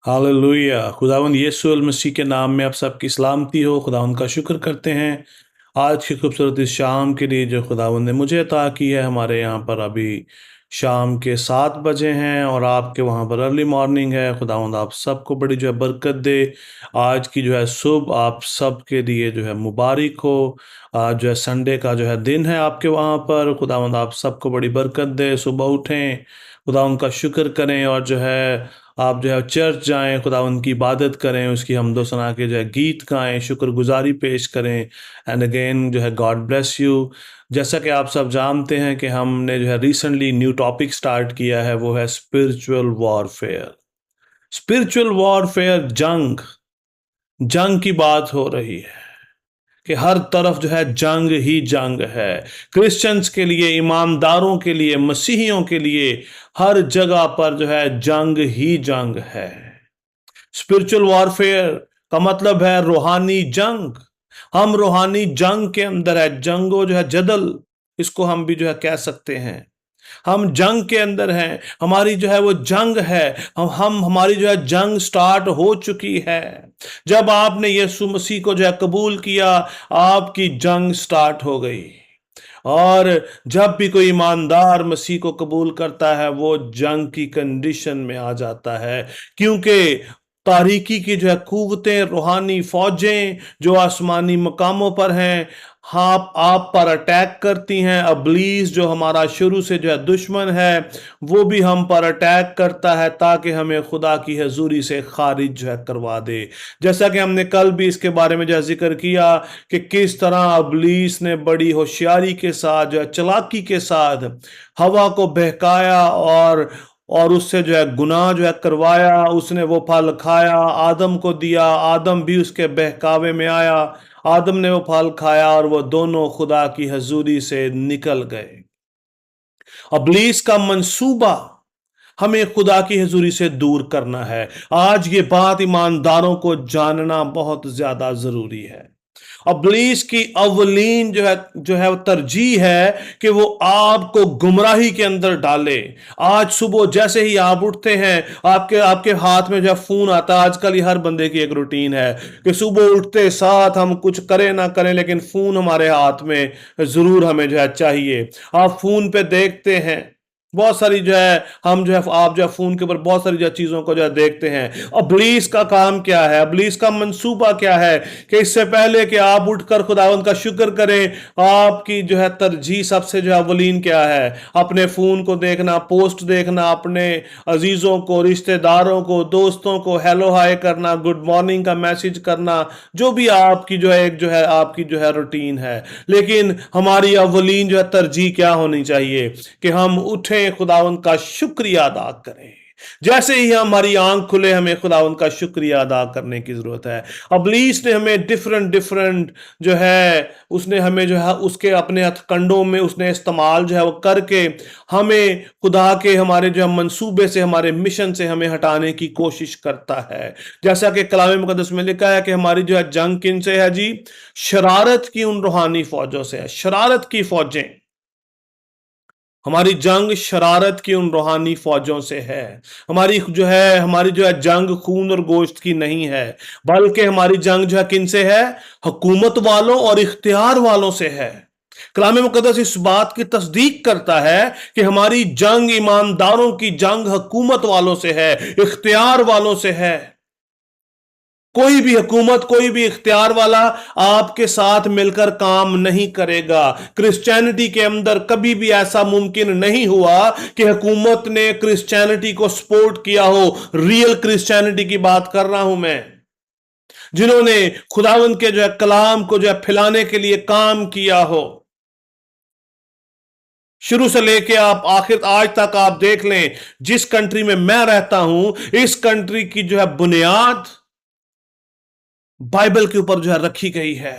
Hallelujah. खुदावंद यीशु मसीह के नाम में आप सबकी सलामती हो। खुदावंद का शुक्र करते हैं आज की खूबसूरत इस शाम के लिए जो खुदावंद ने मुझे अता की है। हमारे यहाँ पर अभी शाम के 7 बजे हैं और आपके वहाँ पर अर्ली मॉर्निंग है। खुदावंद आप सबको बड़ी जो है बरकत दे। आज की जो है सुबह आप सब के लिए जो है मुबारक हो। आज जो है संडे का जो है दिन है आपके वहाँ पर। खुदावंद आप सबको बड़ी बरकत दे। सुबह उठें, खुदावंद का शुक्र करें और जो है आप जो है चर्च जाएं, खुदावंद की इबादत करें, उसकी हम्दो सना के जो है गीत गाएं, शुक्रगुजारी पेश करें। एंड अगेन जो है गॉड ब्लेस यू। जैसा कि आप सब जानते हैं कि हमने जो है रिसेंटली न्यू टॉपिक स्टार्ट किया है, वो है स्पिरिचुअल वॉरफेयर। स्पिरिचुअल वॉरफेयर, जंग जंग की बात हो रही है कि हर तरफ जो है जंग ही जंग है। क्रिश्चियंस के लिए, ईमानदारों के लिए, मसीहियों के लिए हर जगह पर जो है जंग ही जंग है। स्पिरिचुअल वॉरफेयर का मतलब है रूहानी जंग। हम रूहानी जंग के अंदर है। जंगो जो है जदल, इसको हम भी जो है कह सकते हैं। हम जंग के अंदर हैं। हमारी जो है वो जंग है। हम हमारी जो है जंग स्टार्ट हो चुकी है। जब आपने यीशु मसीह को जो है कबूल किया, आपकी जंग स्टार्ट हो गई। और जब भी कोई ईमानदार मसीह को कबूल करता है, वो जंग की कंडीशन में आ जाता है। क्योंकि तारीकी की जो है कुव्वतें, रूहानी फौजें जो आसमानी मकामों पर हैं, हाँ, आप पर अटैक करती हैं। अबलीस जो हमारा शुरू से जो है दुश्मन है, वो भी हम पर अटैक करता है ताकि हमें खुदा की हजूरी से खारिज जो है करवा दे। जैसा कि हमने कल भी इसके बारे में जो है जिक्र किया कि किस तरह अबलीस ने बड़ी होशियारी के साथ, जो है चालाकी के साथ हवा को बहकाया और उससे जो है गुनाह जो है करवाया। उसने वो फल खाया, आदम को दिया, आदम भी उसके बहकावे में आया। आदम ने वो फल खाया और वो दोनों खुदा की हजूरी से निकल गए। अबलीस का मंसूबा हमें खुदा की हजूरी से दूर करना है। आज ये बात ईमानदारों को जानना बहुत ज्यादा जरूरी है। अबलीस की अवलीन जो है वो तरजीह है कि वो आपको गुमराही के अंदर डाले। आज सुबह जैसे ही आप उठते हैं, आपके आपके हाथ में जो है फोन आता है। आजकल ये हर बंदे की एक रूटीन है कि सुबह उठते साथ हम कुछ करें ना करें, लेकिन फोन हमारे हाथ में जरूर हमें जो है चाहिए। आप फोन पे देखते हैं बहुत सारी जो है, हम जो है आप जो है फोन के ऊपर बहुत सारी जो चीजों को जो है देखते हैं। अबलीस का काम क्या है, अबलीस का मंसूबा क्या है कि इससे पहले कि आप उठकर खुदावंद का शुक्र करें, आपकी जो है तरजीह सबसे जो है अवलीन क्या है? अपने फोन को देखना, पोस्ट देखना, अपने अजीजों को, रिश्तेदारों को, दोस्तों को हेलो हाय करना, गुड मॉर्निंग का मैसेज करना, जो भी आपकी जो है एक जो है आपकी जो है रूटीन है। लेकिन हमारी अवलीन जो है तरजीह क्या होनी चाहिए कि हम उठें, खुदावंद का शुक्रिया अदा करें। जैसे ही हमारी आंख खुले, हमें खुदावंद का शुक्रिया अदा करने की जरूरत है। अबलीस ने हमें डिफरेंट डिफरेंट जो है, उसने हमें जो है उसके अपने हथकंडों में उसने इस्तेमाल जो है वो करके हमें खुदा के हमारे जो है मंसूबे से, हमारे मिशन से हमें हटाने की कोशिश करता है। जैसा कि कलाम मुकद्दस में लिखा है कि हमारी जो है जंग किन से है जी? शरारत की उन रूहानी फौजों से है। शरारत की फौजें, हमारी जंग शरारत की उन रूहानी फौजों से है। हमारी जो है जंग खून और गोश्त की नहीं है, बल्कि हमारी जंग जो है किन से है? हुकूमत वालों और इख्तियार वालों से है। कलाम मुकद्दस इस बात की तस्दीक करता है कि हमारी जंग ईमानदारों की जंग हुकूमत वालों से है, इख्तियार वालों से है। कोई भी हुकूमत, कोई भी इख्तियार वाला आपके साथ मिलकर काम नहीं करेगा। क्रिश्चियनिटी के अंदर कभी भी ऐसा मुमकिन नहीं हुआ कि हुकूमत ने क्रिश्चियनिटी को सपोर्ट किया हो। रियल क्रिश्चियनिटी की बात कर रहा हूं मैं, जिन्होंने खुदावंद के जो है कलाम को जो है फैलाने के लिए काम किया हो। शुरू से लेके आप आखिर आज तक आप देख लें, जिस कंट्री में मैं रहता हूं, इस कंट्री की जो है बुनियाद बाइबल के ऊपर जो है रखी गई है,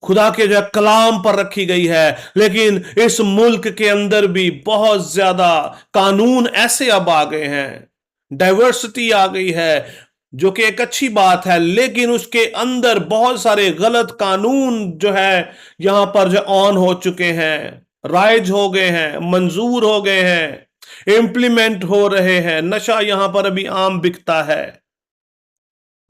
खुदा के जो है कलाम पर रखी गई है। लेकिन इस मुल्क के अंदर भी बहुत ज्यादा कानून ऐसे अब आ गए हैं, डाइवर्सिटी आ गई है, जो कि एक अच्छी बात है, लेकिन उसके अंदर बहुत सारे गलत कानून जो है यहां पर जो ऑन हो चुके हैं, राइज हो गए हैं, मंजूर हो गए हैं। इम्प्लीमेंट हो रहे हैं। नशा यहां पर अभी आम बिकता है।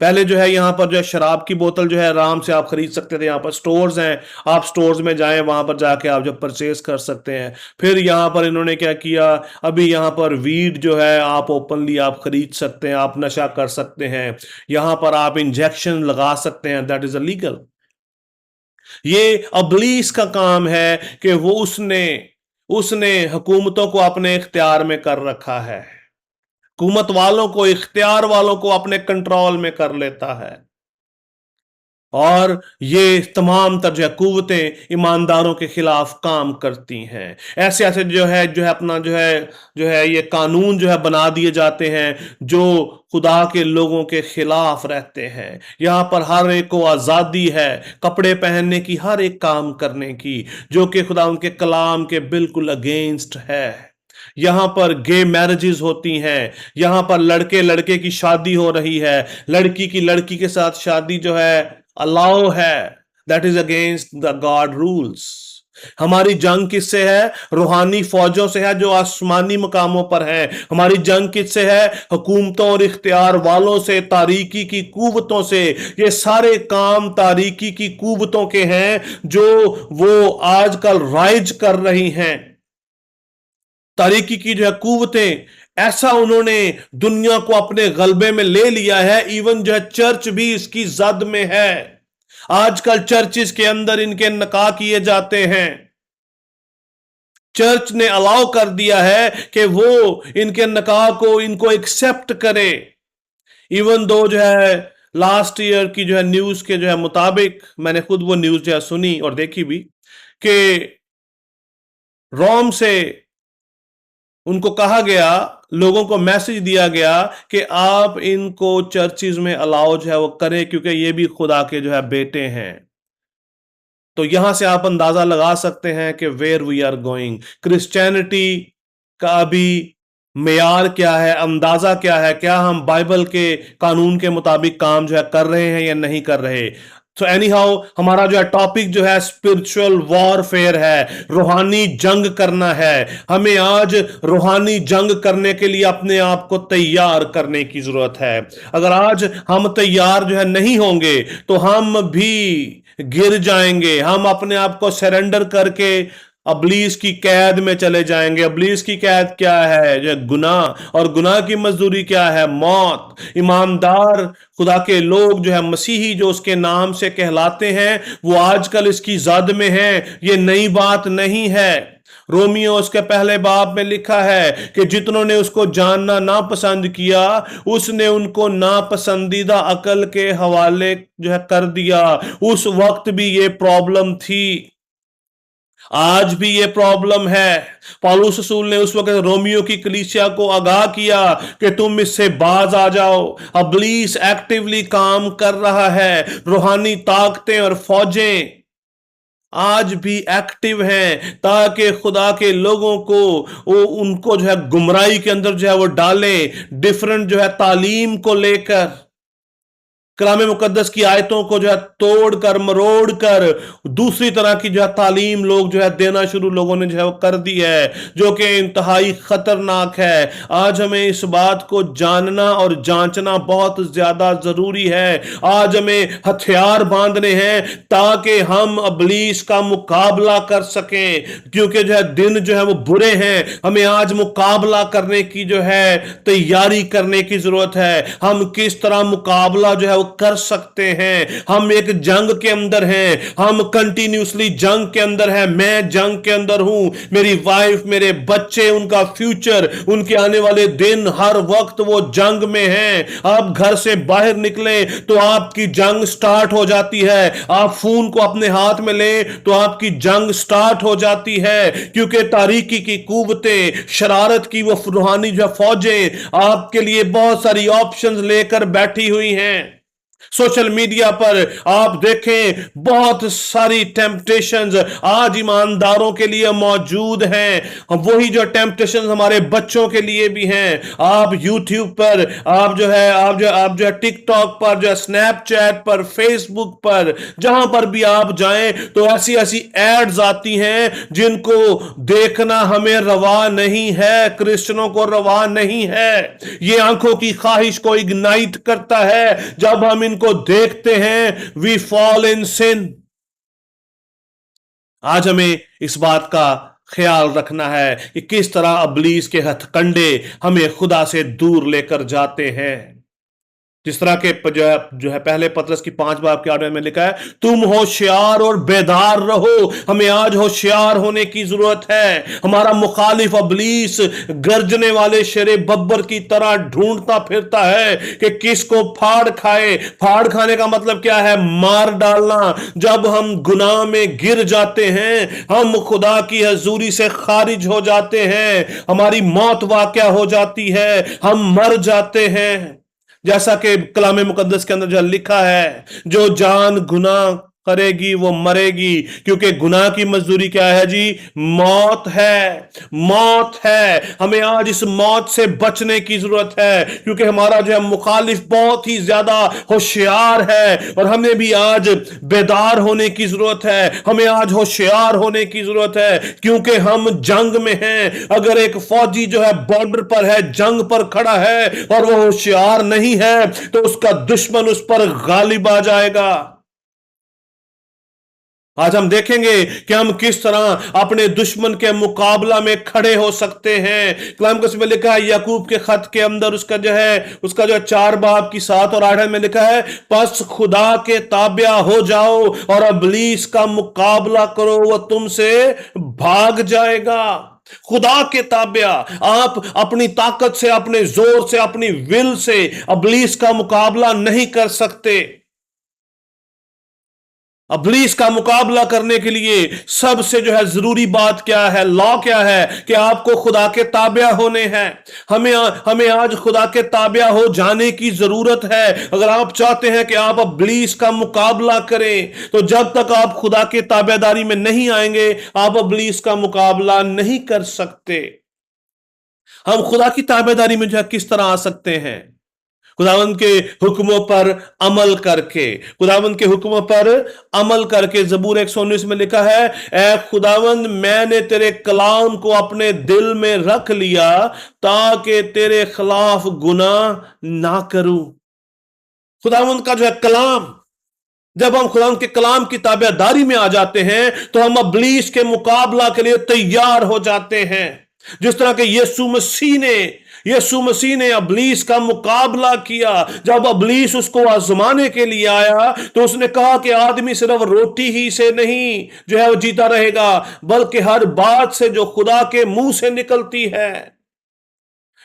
पहले जो है यहाँ पर जो है शराब की बोतल जो है आराम से आप खरीद सकते थे। यहाँ पर स्टोर्स हैं, आप स्टोर्स में जाएं, वहां पर जाके आप जो परचेज कर सकते हैं। फिर यहाँ पर इन्होंने क्या किया, अभी यहाँ पर वीड जो है आप ओपनली आप खरीद सकते हैं, आप नशा कर सकते हैं। यहाँ पर आप इंजेक्शन लगा सकते हैं, दैट इज अलीगल। ये अबलीस का काम है कि वो उसने उसने हुकूमतों को अपने इख्तियार में कर रखा है, हुकूमत वालों को, इख्तियार वालों को अपने कंट्रोल में कर लेता है। और ये तमाम तर जो है कुव्वतें ईमानदारों के खिलाफ काम करती हैं। ऐसे ऐसे जो है अपना जो है ये कानून जो है बना दिए जाते हैं जो खुदा के लोगों के खिलाफ रहते हैं। यहाँ पर हर एक को आज़ादी है कपड़े पहनने की, हर एक काम करने की, जो कि खुदा उनके कलाम के बिल्कुल अगेंस्ट है। यहाँ पर गे मैरिजेस होती हैं, यहाँ पर लड़के लड़के की शादी हो रही है, लड़की की लड़की के साथ शादी जो है अलाउ है। That is against the God rules. हमारी जंग किससे है? रूहानी फौजों से है जो आसमानी मकामों पर है। हमारी जंग किससे है? हुकूमतों और इख्तियार वालों से, तारीकी की कुव्वतों से। ये सारे काम तारीकी की कुव्वतों के हैं जो वो आजकल राइज कर रही हैं। तारीकी की जो है कुव्वतें, ऐसा उन्होंने दुनिया को अपने गलबे में ले लिया है। इवन जो है चर्च भी इसकी जद में है। आजकल चर्चिस के अंदर इनके निकाह किए जाते हैं। चर्च ने अलाउ कर दिया है कि वो इनके निकाह को इनको एक्सेप्ट करे। इवन दो जो है लास्ट ईयर की जो है न्यूज के जो है मुताबिक, मैंने खुद वो न्यूज जो है सुनी और देखी भी, कि रोम से उनको कहा गया, लोगों को मैसेज दिया गया कि आप इनको चर्चिज में अलाउ जो है वो करें, क्योंकि ये भी खुदा के जो है बेटे हैं। तो यहां से आप अंदाजा लगा सकते हैं कि where we are going. Christianity का भी मेयार क्या है, अंदाजा क्या है? क्या हम बाइबल के कानून के मुताबिक काम जो है कर रहे हैं या नहीं कर रहे? तो एनी हाउ हमारा जो है टॉपिक जो है स्पिरिचुअल वॉरफेयर है, रूहानी जंग करना है। हमें आज रूहानी जंग करने के लिए अपने आप को तैयार करने की जरूरत है। अगर आज हम तैयार जो है नहीं होंगे तो हम भी गिर जाएंगे। हम अपने आप को सरेंडर करके अबलीस की कैद में चले जाएंगे। अबलीस की कैद क्या है? जो गुनाह, और गुनाह की मजदूरी क्या है? मौत। ईमानदार खुदा के लोग जो है मसीही जो उसके नाम से कहलाते हैं, वो आजकल इसकी जद में हैं। ये नई बात नहीं है। रोमियो उसके पहले बाब में लिखा है कि जितनों ने उसको जानना ना पसंद किया, उसने उनको नापसंदीदा अकल के हवाले जो है कर दिया। उस वक्त भी ये प्रॉब्लम थी, आज भी ये प्रॉब्लम है। पौलुस रसूल ने उस वक्त रोमियो की कलीसिया को आगाह किया कि तुम इससे बाज आ जाओ। अबलीस एक्टिवली काम कर रहा है। रूहानी ताकतें और फौजें आज भी एक्टिव हैं ताकि खुदा के लोगों को वो उनको जो है गुमराही के अंदर जो है वो डालें, डिफरेंट जो है तालीम को लेकर, कलाम मुकद्दस की आयतों को जो है तोड़ कर मरोड़ कर दूसरी तरह की जो है तालीम लोग जो है देना शुरू लोगों ने जो है वो कर दी है, जो कि इंतहाई खतरनाक है। आज हमें इस बात को जानना और जांचना बहुत ज्यादा जरूरी है। आज हमें हथियार बांधने हैं ताकि हम अबलीस का मुकाबला कर सकें, क्योंकि जो है दिन जो है वो बुरे हैं। हमें आज मुकाबला करने की जो है तैयारी करने की जरूरत है। हम किस तरह मुकाबला जो है कर सकते हैं? हम एक जंग के अंदर हैं, हम कंटिन्यूसली जंग के अंदर हैं। मैं जंग के अंदर हूं, मेरी वाइफ, मेरे बच्चे, उनका फ्यूचर, उनके आने वाले दिन, हर वक्त वो जंग में हैं। आप घर से बाहर निकले तो आपकी जंग स्टार्ट हो जाती है। आप फोन को अपने हाथ में लें तो आपकी जंग स्टार्ट हो जाती है, क्योंकि तारीकी की कुव्वतें, शरारत की वो रूहानी जो फौजें आपके लिए बहुत सारी ऑप्शंस लेकर बैठी हुई हैं। सोशल मीडिया पर आप देखें बहुत सारी टेम्पटेशंस आज ईमानदारों के लिए मौजूद हैं। वही जो टेम्पटेशंस हमारे बच्चों के लिए भी हैं। आप यूट्यूब पर, आप जो है टिकटॉक पर, जो है स्नैपचैट पर, फेसबुक पर, जहां पर भी आप जाएं तो ऐसी ऐसी एड्स आती हैं जिनको देखना हमें रवा नहीं है, क्रिश्चियनों को रवा नहीं है। ये आंखों की ख्वाहिश को इग्नाइट करता है। जब हम इनको देखते हैं वी फॉल इन सिन। आज हमें इस बात का ख्याल रखना है कि किस तरह इब्लीस के हथकंडे हमें खुदा से दूर लेकर जाते हैं। जिस तरह के जो है पहले पतरस की 5 बाब के 8 में लिखा है, तुम होशियार और बेदार रहो। हमें आज होशियार होने की जरूरत है। हमारा मुखालिफ इब्लीस गर्जने वाले शेरे बब्बर की तरह ढूंढता फिरता है कि किसको फाड़ खाए। फाड़ खाने का मतलब क्या है? मार डालना। जब हम गुनाह में गिर जाते हैं, हम खुदा की हजूरी से खारिज हो जाते हैं, हमारी मौत वाक़या हो जाती है, हम मर जाते हैं। जैसा कि कलाम मुकद्दस के अंदर जो लिखा है, जो जान गुनाह करेगी वो मरेगी, क्योंकि गुनाह की मजदूरी क्या है जी? मौत है। मौत है। हमें आज इस मौत से बचने की जरूरत है, क्योंकि हमारा जो है मुखालिफ बहुत ही ज्यादा होशियार है। और हमें भी आज बेदार होने की जरूरत है। हमें आज होशियार होने की जरूरत है, क्योंकि हम जंग में हैं। अगर एक फौजी जो है बॉर्डर पर है, जंग पर खड़ा है, और वो होशियार नहीं है, तो उसका दुश्मन उस पर गालिब आ जाएगा। आज हम देखेंगे कि हम किस तरह अपने दुश्मन के मुकाबला में खड़े हो सकते हैं। कलाम में लिखा है याकूब के खत के अंदर, उसका जो है 4 बाब की 7 और 8 में लिखा है, बस खुदा के ताबिया हो जाओ और इब्लीस का मुकाबला करो, वह तुमसे भाग जाएगा। खुदा के ताबिया। आप अपनी ताकत से, अपने जोर से, अपनी विल से इब्लीस का मुकाबला नहीं कर सकते। इब्लीस का मुकाबला करने के लिए सबसे जो है जरूरी बात क्या है, लॉ क्या है, कि आपको खुदा के ताबिया होने हैं। हमें आज खुदा के ताबिया हो जाने की जरूरत है। अगर आप चाहते हैं कि आप इब्लीस का मुकाबला करें, तो जब तक आप खुदा के ताबेदारी में नहीं आएंगे, आप इब्लीस का मुकाबला नहीं कर सकते। हम खुदा की ताबेदारी में जो है किस तरह आ सकते हैं? खुदावंद के हुक्मों पर अमल करके। खुदावंद के हुक्मों पर अमल करके। ज़बूर 119 में लिखा है, ऐ खुदावंद मैंने तेरे कलाम को अपने दिल में रख लिया, ताकि तेरे खिलाफ गुनाह ना करूं। खुदावंद का जो है कलाम, जब हम खुदावंद के कलाम की ताबेदारी में आ जाते हैं, तो हम इब्लीस के मुकाबला के लिए तैयार हो जाते हैं। जिस तरह के यीशु मसीह ने इब्लीस का मुकाबला किया। जब इब्लीस उसको आजमाने के लिए आया, तो उसने कहा कि आदमी सिर्फ रोटी ही से नहीं जो है वो जीता रहेगा, बल्कि हर बात से जो खुदा के मुंह से निकलती है।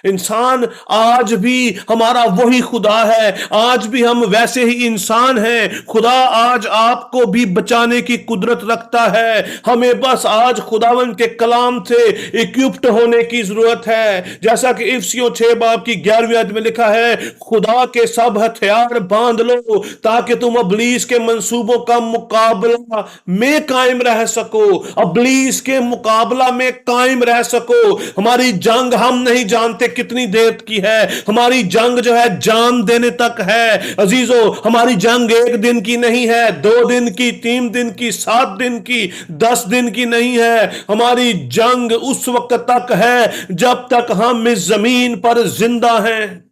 इंसान आज भी हमारा वही खुदा है। आज भी हम वैसे ही इंसान हैं। खुदा आज आपको भी बचाने की कुदरत रखता है। हमें बस आज खुदावन के कलाम से इक्विप्ड होने की जरूरत है। जैसा कि इफिसियों 6 बाब की 11वीं आयत में लिखा है, खुदा के सब हथियार बांध लो, ताकि तुम इब्लीस के मंसूबों का मुकाबला में कायम रह सको। इब्लीस के मुकाबला में कायम रह सको। हमारी जंग हम नहीं जानते कितनी देर की है। हमारी जंग जो है जान देने तक है। अजीजों, हमारी जंग 1 दिन की नहीं है, 2 दिन की, 3 दिन की, 7 दिन की, 10 दिन की नहीं है। हमारी जंग उस वक्त तक है जब तक हम इस जमीन पर जिंदा हैं।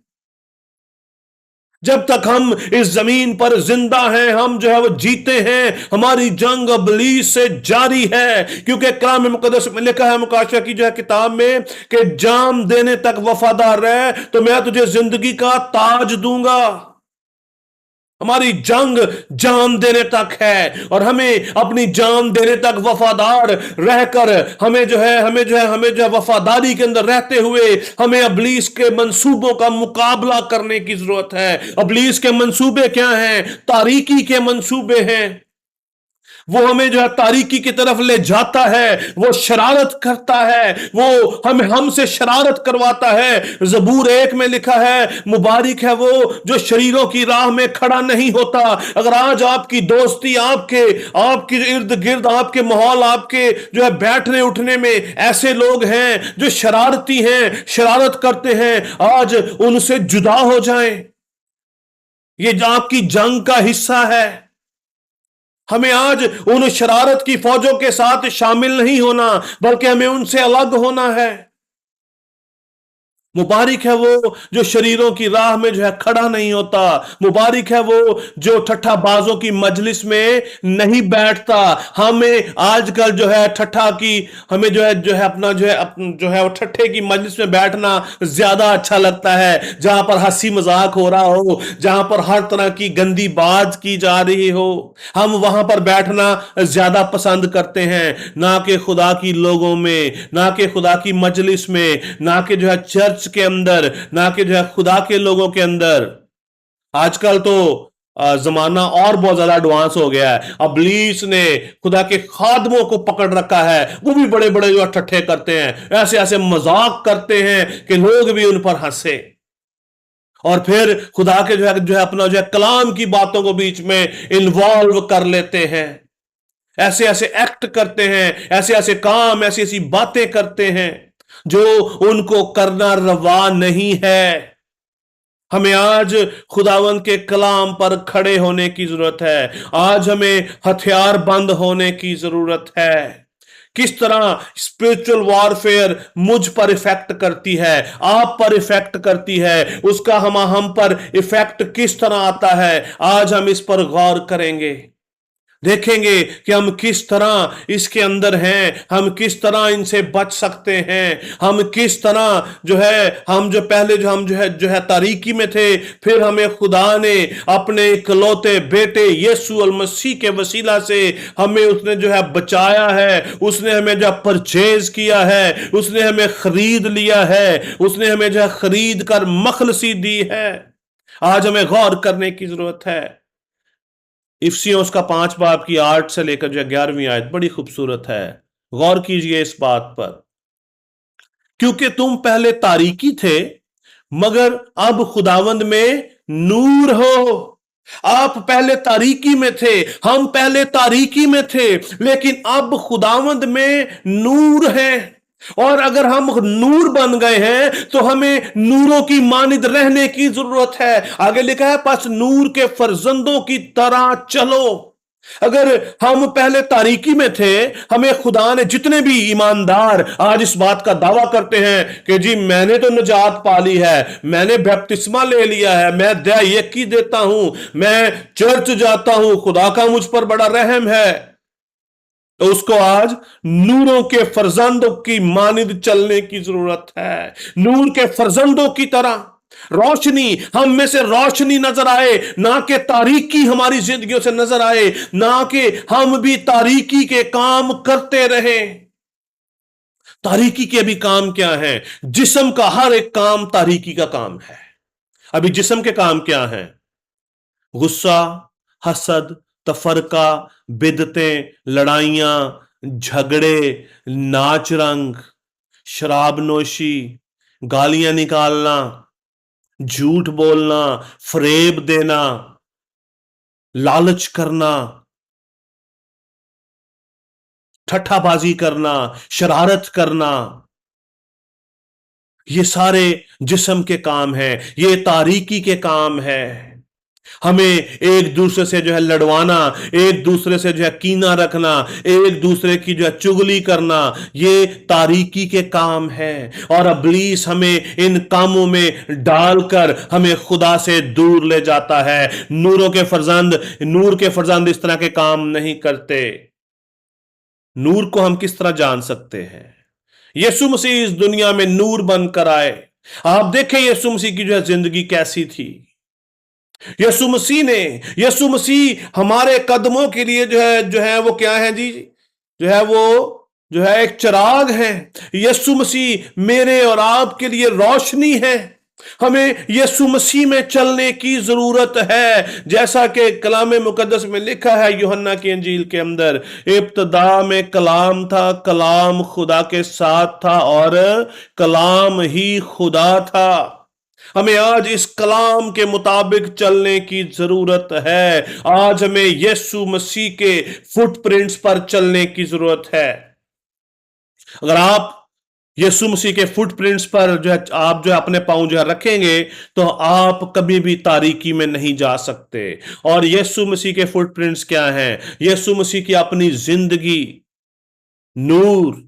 जब तक हम इस जमीन पर जिंदा हैं, हम जो है वो जीते हैं। हमारी जंग इब्लीस से जारी है, क्योंकि कलाम मुकद्दस में लिखा है, मुकाशवा की जो है किताब में, कि जान देने तक वफादार रहे तो मैं तुझे जिंदगी का ताज दूंगा। हमारी जंग जान देने तक है, और हमें अपनी जान देने तक वफादार रहकर हमें जो है वफादारी के अंदर रहते हुए हमें इब्लीस के मंसूबों का मुकाबला करने की जरूरत है। इब्लीस के मंसूबे क्या हैं? तारीकी के मंसूबे हैं। वो हमें जो है तारीकी की तरफ ले जाता है, वो शरारत करता है, वो हमें हमसे शरारत करवाता है। ज़बूर 1 में लिखा है, मुबारक है वो जो शरीरों की राह में खड़ा नहीं होता। अगर आज आपकी दोस्ती, आपके आपके इर्द गिर्द, आपके माहौल, आपके जो है बैठने उठने में ऐसे लोग हैं जो शरारती हैं, शरारत करते हैं, आज उनसे जुदा हो जाएं। ये आपकी जंग का हिस्सा है। हमें आज उन शरारत की फौजों के साथ शामिल नहीं होना, बल्कि हमें उनसे अलग होना है। मुबारक है वो जो शरीरों की राह में जो है खड़ा नहीं होता। मुबारक है वो जो ठट्ठा बाजों की मजलिस में नहीं बैठता। हमें आजकल जो है ठट्ठा की, हमें जो है अपना जो है वो ठट्ठे की मजलिस में बैठना ज्यादा अच्छा लगता है, जहां पर हंसी मजाक हो रहा हो, जहां पर हर तरह की गंदी बात की जा रही हो। हम वहां पर बैठना ज्यादा पसंद करते हैं, ना कि खुदा की लोगों में, ना कि खुदा की मजलिस में, ना कि जो है चर्च के अंदर, ना कि जो है खुदा के लोगों के अंदर। आजकल तो जमाना और बहुत ज्यादा एडवांस हो गया है। इब्लीस ने खुदा के खादमों को पकड़ रखा है, वो भी बड़े बड़े जो ठट्ठे करते हैं, ऐसे ऐसे मजाक करते हैं कि लोग भी उन पर हंसे। और फिर खुदा के जो है अपना जो है कलाम की बातों को बीच में इन्वॉल्व कर लेते हैं, ऐसे ऐसे एक्ट करते हैं, ऐसे ऐसे काम, ऐसी ऐसी बातें करते हैं जो उनको करना रवा नहीं है। हमें आज खुदावंद के कलाम पर खड़े होने की जरूरत है। आज हमें हथियार बंद होने की जरूरत है। किस तरह स्पिरिचुअल वॉरफेयर मुझ पर इफेक्ट करती है, आप पर इफेक्ट करती है, उसका हम पर इफेक्ट किस तरह आता है, आज हम इस पर गौर करेंगे। देखेंगे कि हम किस तरह इसके अंदर हैं, हम किस तरह इनसे बच सकते हैं, हम किस तरह जो है, हम जो पहले जो है तारीकी में थे, फिर हमें खुदा ने अपने इकलौते बेटे यीशु अल मसीह के वसीला से हमें उसने जो है बचाया है, उसने हमें जो परचेज किया है, उसने हमें खरीद लिया है, उसने हमें जो है खरीद कर मखलसी दी है। आज हमें गौर करने की जरूरत है। इफिसियों उसका 5 बाब की 8 से लेकर जो 11वीं आयत बड़ी खूबसूरत है। गौर कीजिए इस बात पर, क्योंकि तुम पहले तारीकी थे मगर अब खुदावंद में नूर हो। आप पहले तारीकी में थे, हम पहले तारीकी में थे, लेकिन अब खुदावंद में नूर है। और अगर हम नूर बन गए हैं तो हमें नूरों की मानिद रहने की जरूरत है। आगे लिखा है, बस नूर के फर्जंदों की तरह चलो। अगर हम पहले तारीकी में थे, हमें खुदा ने, जितने भी ईमानदार आज इस बात का दावा करते हैं कि जी मैंने तो निजात पाली है, मैंने बपतिस्मा ले लिया है, मैं दया यकी देता हूं, मैं चर्च जाता हूं, खुदा का मुझ पर बड़ा रहम है, तो उसको आज नूरों के फर्जंदों की मानिद चलने की जरूरत है। नूर के फर्जंदों की तरह रोशनी हम में से रोशनी नजर आए, ना कि तारीकी हमारी जिंदगियों से नजर आए, ना कि हम भी तारीकी के काम करते रहे। तारीकी के भी काम क्या है? जिस्म का हर एक काम तारीकी का काम है। अभी जिस्म के काम क्या है? गुस्सा, हसद, तफरका, बिदतें, लड़ाइयां, झगड़े, नाच रंग, शराब नोशी, गालियां निकालना, झूठ बोलना, फरेब देना, लालच करना, ठट्ठाबाजी करना, शरारत करना, ये सारे जिस्म के काम हैं, ये तारीकी के काम है। हमें एक दूसरे से जो है लड़वाना, एक दूसरे से जो है कीना रखना, एक दूसरे की जो है चुगली करना, ये तारीकी के काम है। और इब्लीस हमें इन कामों में डालकर हमें खुदा से दूर ले जाता है। नूर के फर्जंद इस तरह के काम नहीं करते। नूर को हम किस तरह जान सकते हैं? यीशु मसीह इस दुनिया में नूर बनकर आए। आप देखें यीशु मसीह की जो है जिंदगी कैसी थी। यीशु मसीह हमारे कदमों के लिए जो है वो क्या है जी? जो है वो जो है एक चिराग है। यीशु मसीह मेरे और आपके लिए रोशनी है। हमें यीशु मसीह में चलने की जरूरत है, जैसा कि कलाम मुकद्दस में लिखा है यूहन्ना की इंजील के अंदर, इब्तदा में कलाम था, कलाम खुदा के साथ था और कलाम ही खुदा था। हमें आज इस कलाम के मुताबिक चलने की जरूरत है। आज हमें यीशु मसीह के फुटप्रिंट्स पर चलने की जरूरत है। अगर आप यीशु मसीह के फुटप्रिंट्स पर जो है आप जो है अपने पांव जो है रखेंगे, तो आप कभी भी तारीकी में नहीं जा सकते। और यीशु मसीह के फुटप्रिंट्स क्या हैं? यीशु मसीह की अपनी जिंदगी नूर।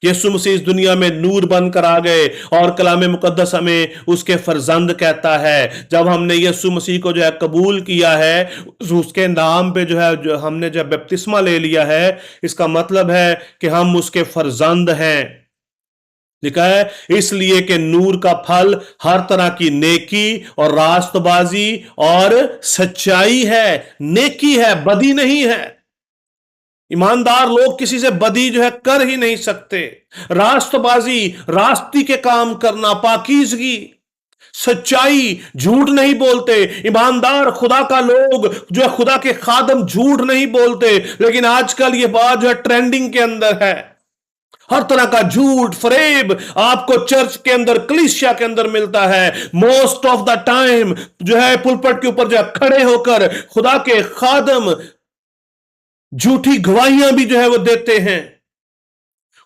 यीशु मसीह इस दुनिया में नूर बनकर आ गए, और कलाम मुकद्दस हमें उसके फर्जंद कहता है। जब हमने यीशु मसीह को जो है कबूल किया है, उसके नाम पे जो है जो हमने जब बपतिस्मा ले लिया है, इसका मतलब है कि हम उसके फर्जंद हैं। लिखा है इसलिए कि नूर का फल हर तरह की नेकी और रास्तबाजी और सच्चाई है। नेकी है, बदी नहीं है। ईमानदार लोग किसी से बदी जो है कर ही नहीं सकते। रास्तबाजी, रास्ती के काम करना, पाकीज़गी, सच्चाई, झूठ नहीं बोलते। ईमानदार खुदा का लोग जो है, खुदा के खादम झूठ नहीं बोलते। लेकिन आजकल ये बात जो है ट्रेंडिंग के अंदर है। हर तरह का झूठ, फरेब आपको चर्च के अंदर, कलीसिया के अंदर मिलता है। मोस्ट ऑफ द टाइम जो है पुलपट के ऊपर जो है खड़े होकर खुदा के खादम झूठी गवाहियां भी जो है वो देते हैं।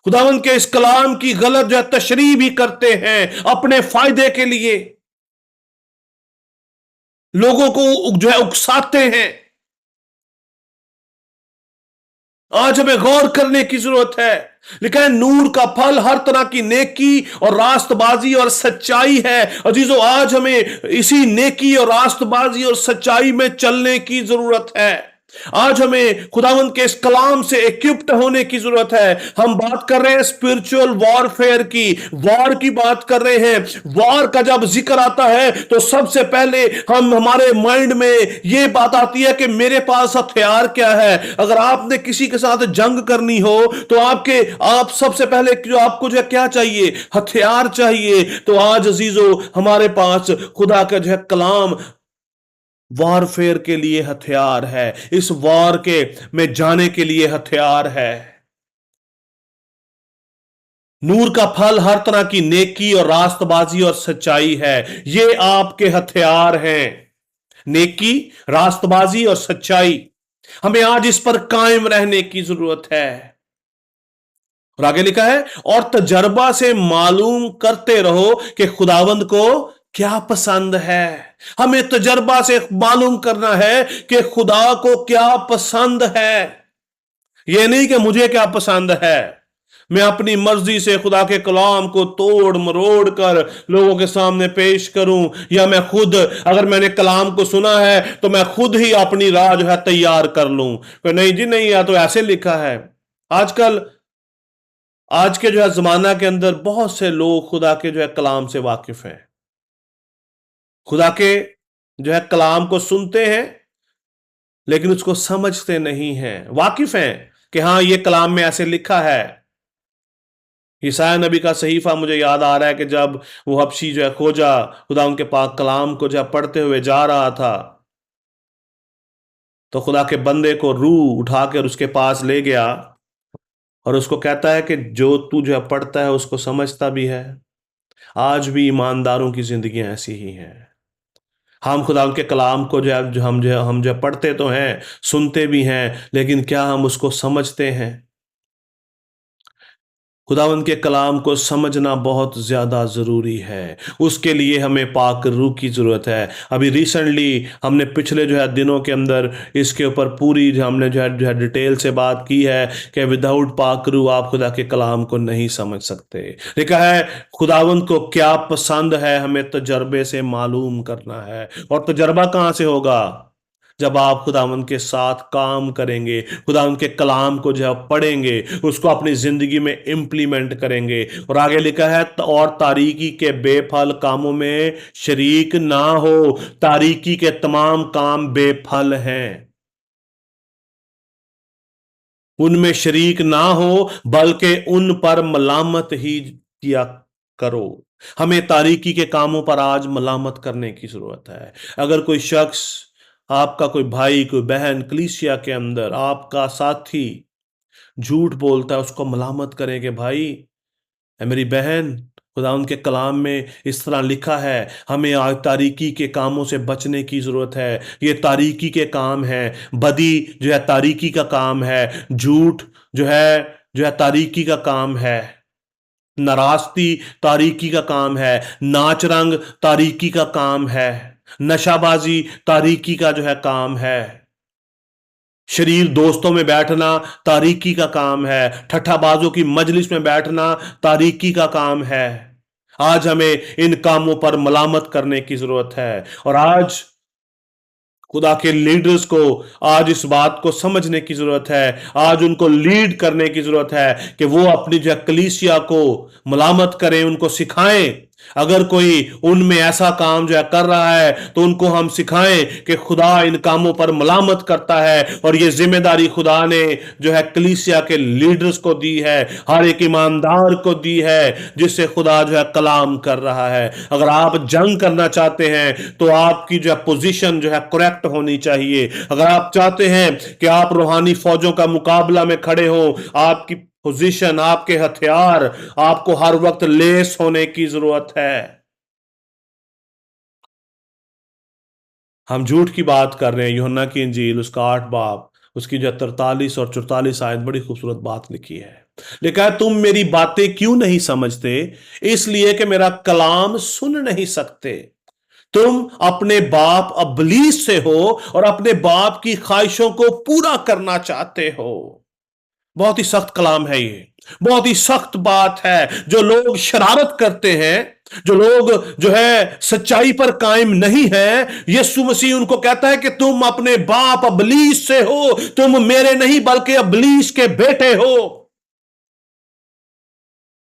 खुदावंद के इस कलाम की गलत जो है तशरीह भी करते हैं अपने फायदे के लिए। लोगों को जो है उकसाते हैं। आज हमें गौर करने की जरूरत है। लिखा है नूर का फल हर तरह की नेकी और रास्तबाजी और सच्चाई है। अजीजों, आज हमें इसी नेकी और रास्तबाजी और सच्चाई में चलने की जरूरत है। आज हमें खुदावंद के इस कलाम से इक्विप्ड होने की जरूरत है। हम बात कर रहे हैं स्पिरिचुअल वॉरफेयर की, वॉर की बात कर रहे हैं। वॉर का जब जिक्र आता है तो सबसे पहले हमारे माइंड में यह बात आती है कि मेरे पास हथियार क्या है। अगर आपने किसी के साथ जंग करनी हो तो आप सबसे पहले जो आपको जो है क्या चाहिए? हथियार चाहिए। तो आज अजीजों, हमारे पास खुदा का जो है कलाम वॉरफेयर के लिए हथियार है। इस वॉर के में जाने के लिए हथियार है। नूर का फल हर तरह की नेकी और रास्तबाजी और सच्चाई है। ये आपके हथियार हैं। नेकी, रास्तबाजी और सच्चाई। हमें आज इस पर कायम रहने की जरूरत है। और आगे लिखा है और तजर्बा से मालूम करते रहो कि खुदावंद को क्या पसंद है। हमें तजर्बा से मालूम करना है कि खुदा को क्या पसंद है। यह नहीं कि मुझे क्या पसंद है, मैं अपनी मर्जी से खुदा के कलाम को तोड़ मरोड़ कर लोगों के सामने पेश करूं, या मैं खुद, अगर मैंने कलाम को सुना है तो मैं खुद ही अपनी राह जो है तैयार कर लूं। तो नहीं जी नहीं, या तो ऐसे लिखा है। आजकल आज के जो है जमाना के अंदर बहुत से लोग खुदा के जो है कलाम से वाकिफ हैं। खुदा के जो है कलाम को सुनते हैं लेकिन उसको समझते नहीं हैं। वाकिफ हैं कि हाँ, ये कलाम में ऐसे लिखा है। ईसाया नबी का सहीफा मुझे याद आ रहा है कि जब वो हबशी जो है खोजा खुदा उनके पाक कलाम को जो है पढ़ते हुए जा रहा था, तो खुदा के बंदे को रूह उठाकर उसके पास ले गया और उसको कहता है कि जो तू जो है पढ़ता है उसको समझता भी है। आज भी ईमानदारों की जिंदगियां ऐसी ही हैं। हम खुदा उनके कलाम को जो है पढ़ते तो हैं, सुनते भी हैं, लेकिन क्या हम उसको समझते हैं? खुदावंद के कलाम को समझना बहुत ज़्यादा ज़रूरी है। उसके लिए हमें पाक रूह की ज़रूरत है। अभी रिसेंटली हमने पिछले जो है दिनों के अंदर इसके ऊपर पूरी हमने जो है डिटेल से बात की है कि विदाउट पाक रूह आप खुदा के कलाम को नहीं समझ सकते। लिखा है खुदावंद को क्या पसंद है हमें तजर्बे से मालूम करना है। और तजर्बा कहाँ से होगा? जब आप खुदावंद के साथ काम करेंगे, खुदावंद के कलाम को जब पढ़ेंगे, उसको अपनी जिंदगी में इंप्लीमेंट करेंगे। और आगे लिखा है और तारीकी के बेफल कामों में शरीक ना हो। तारीकी के तमाम काम बेफल हैं, उनमें शरीक ना हो, बल्कि उन पर मलामत ही किया करो। हमें तारीकी के कामों पर आज मलामत करने की जरूरत है। अगर कोई शख्स, आपका कोई भाई, कोई बहन कलीसिया के अंदर, आपका साथी झूठ बोलता है, उसको मलामत करें कि भाई, ऐ मेरी बहन, खुदा उनके कलाम में इस तरह लिखा है, हमें आज तारीकी के कामों से बचने की ज़रूरत है। ये तारीकी के काम है, बदी जो है तारीकी का काम है, झूठ जो है तारीकी का काम है, नाराज़गी तारीकी का काम है, नाच रंग तारीकी का काम है, नशाबाजी तारीकी का जो है काम है, शरीर दोस्तों में बैठना तारीकी का काम है, ठट्ठाबाजों की मजलिस में बैठना तारीकी का काम है। आज हमें इन कामों पर मलामत करने की जरूरत है, और आज खुदा के लीडर्स को आज इस बात को समझने की जरूरत है, आज उनको लीड करने की जरूरत है कि वो अपनी जो कलीसिया को मलामत करें, उनको सिखाएं। अगर कोई उनमें ऐसा काम जो है कर रहा है तो उनको हम सिखाएं कि खुदा इन कामों पर मलामत करता है, और ये जिम्मेदारी खुदा ने जो है कलीसिया के लीडर्स को दी है, हर एक ईमानदार को दी है जिससे खुदा जो है कलाम कर रहा है। अगर आप जंग करना चाहते हैं तो आपकी जो है पोजीशन जो है करेक्ट होनी चाहिए। अगर आप चाहते हैं कि आप रूहानी फौजों का मुकाबला में खड़े हो, आपकी पोजीशन, आपके हथियार, आपको हर वक्त लेस होने की जरूरत है। हम झूठ की बात कर रहे हैं। यूहन्ना की इंजील उसका 8 बाब उसकी जो 43 और 44 आयत, बड़ी खूबसूरत बात लिखी है। लिखा है, तुम मेरी बातें क्यों नहीं समझते? इसलिए कि मेरा कलाम सुन नहीं सकते। तुम अपने बाप अबलीस से हो और अपने बाप की ख्वाहिशों को पूरा करना चाहते हो। बहुत ही सख्त कलाम है ये, बहुत ही सख्त बात है। जो लोग शरारत करते हैं, जो लोग जो है सच्चाई पर कायम नहीं है, यीशु मसीह उनको कहता है कि तुम अपने बाप अबलीस से हो, तुम मेरे नहीं बल्कि अबलीस के बेटे हो।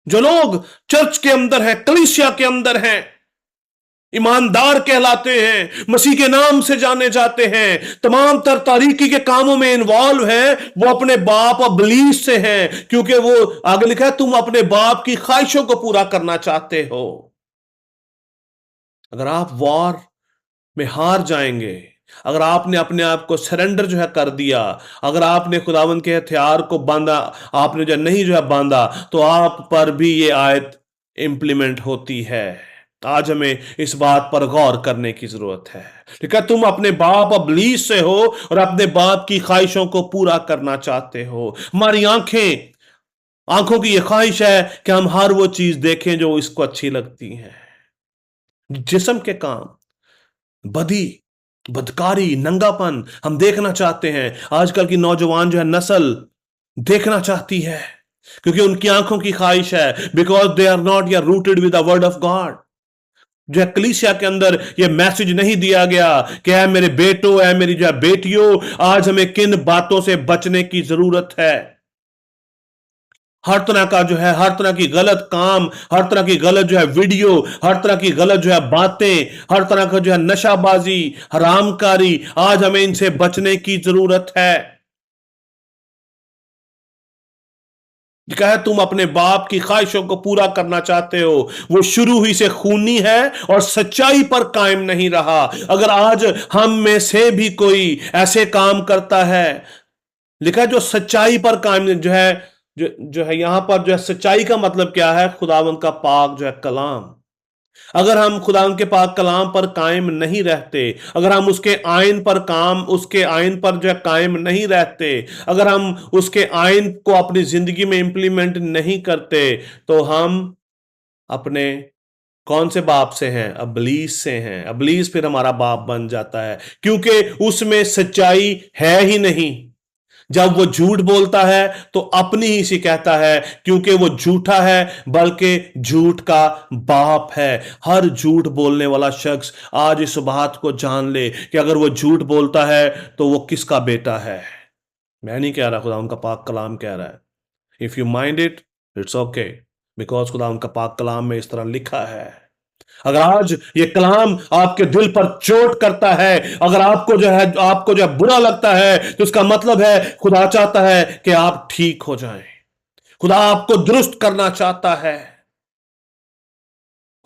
जो लोग चर्च के अंदर हैं, कलीसिया के अंदर हैं, ईमानदार कहलाते हैं, मसीह के नाम से जाने जाते हैं, तमाम तर तारीकी के कामों में इन्वॉल्व हैं, वो अपने बाप अबलीस से हैं, क्योंकि वो आगे लिखा है, तुम अपने बाप की ख्वाहिशों को पूरा करना चाहते हो। अगर आप वॉर में हार जाएंगे, अगर आपने अपने आप को सरेंडर जो है कर दिया, अगर आपने खुदावंद के हथियार को बांधा, आपने जो नहीं जो है बांधा, तो आप पर भी ये आयत इंप्लीमेंट होती है। आज हमें इस बात पर गौर करने की जरूरत है। ठीक है, तुम अपने बाप अबलीस से हो और अपने बाप की ख्वाहिशों को पूरा करना चाहते हो। हमारी आंखों की यह ख्वाहिश है कि हम हर वो चीज देखें जो इसको अच्छी लगती है। जिस्म के काम, बदी, बदकारी, नंगापन हम देखना चाहते हैं। आजकल की नौजवान जो है नस्ल देखना चाहती है, क्योंकि उनकी आंखों की ख्वाहिश है, बिकॉज दे आर नॉट या rooted with the word of God. जो है कलीसिया के अंदर यह मैसेज नहीं दिया गया कि है मेरे बेटों, है मेरी जो है बेटियों, आज हमें किन बातों से बचने की जरूरत है। हर तरह का जो है, हर तरह की गलत काम, हर तरह की गलत जो है वीडियो, हर तरह की गलत जो है बातें, हर तरह का जो है नशाबाजी, हरामकारी, आज हमें इनसे बचने की जरूरत है। कहा है, तुम अपने बाप की ख्वाहिशों को पूरा करना चाहते हो। वो शुरू ही से खूनी है और सच्चाई पर कायम नहीं रहा। अगर आज हम में से भी कोई ऐसे काम करता है, लिखा है जो सच्चाई पर कायम जो है यहां पर जो है सच्चाई का मतलब क्या है? खुदावंद का पाक जो है कलाम। अगर हम खुदावंद के पाक कलाम पर कायम नहीं रहते, अगर हम उसके आयन पर जो है कायम नहीं रहते, अगर हम उसके आयन को अपनी जिंदगी में इंप्लीमेंट नहीं करते, तो हम अपने कौन से बाप से हैं? अबलीस से हैं। अबलीस फिर हमारा बाप बन जाता है, क्योंकि उसमें सच्चाई है ही नहीं। जब वो झूठ बोलता है तो अपनी ही सी कहता है, क्योंकि वो झूठा है, बल्कि झूठ का बाप है। हर झूठ बोलने वाला शख्स आज इस बात को जान ले कि अगर वो झूठ बोलता है तो वो किसका बेटा है। मैं नहीं कह रहा, खुदा उनका पाक कलाम कह रहा है। If you mind it, it's okay, because खुदा उनका पाक कलाम में इस तरह लिखा है। अगर आज ये कलाम आपके दिल पर चोट करता है, अगर आपको जो है बुरा लगता है, तो इसका मतलब है खुदा चाहता है कि आप ठीक हो जाएं। खुदा आपको दुरुस्त करना चाहता है।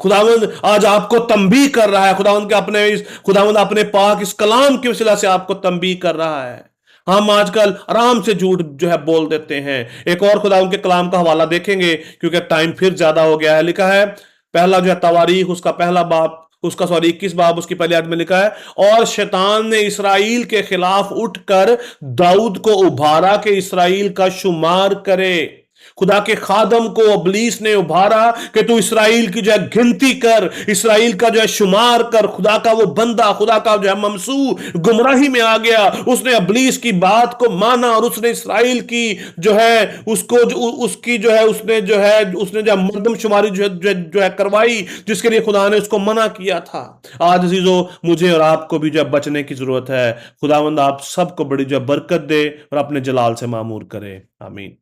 खुदावंद आज आपको तंबीह कर रहा है, खुदावंद अपने पाक इस कलाम की वसीला से आपको तंबीह कर रहा है। हम आजकल आराम से झूठ जो है बोल देते हैं। एक और खुदावंद के कलाम का हवाला देखेंगे क्योंकि टाइम फिर ज्यादा हो गया है। लिखा है पहला जो है तवारीख उसका पहला बाब उसका सॉरी 21 बाब उसकी पहली आयत में लिखा है, और शैतान ने इसराइल के खिलाफ उठकर दाऊद को उभारा कि इसराइल का शुमार करे। खुदा के खादम को इब्लीस ने उभारा कि तू इसराइल की जो है गिनती कर, इसराइल का जो है शुमार कर। खुदा का वो बंदा, खुदा का जो है ममसू गुमराही में आ गया। उसने इब्लीस की बात को माना और उसने इसराइल की जो है उसको उसकी जो है उसने जो मर्दमशुमारी जो है करवाई, जिसके लिए खुदा ने उसको मना किया था। आज अजीजों, मुझे और आपको भी जो है बचने की जरूरत है। खुदावंद आप सबको बड़ी जो है बरकत दे और अपने जलाल से मामूर करे। आमीन।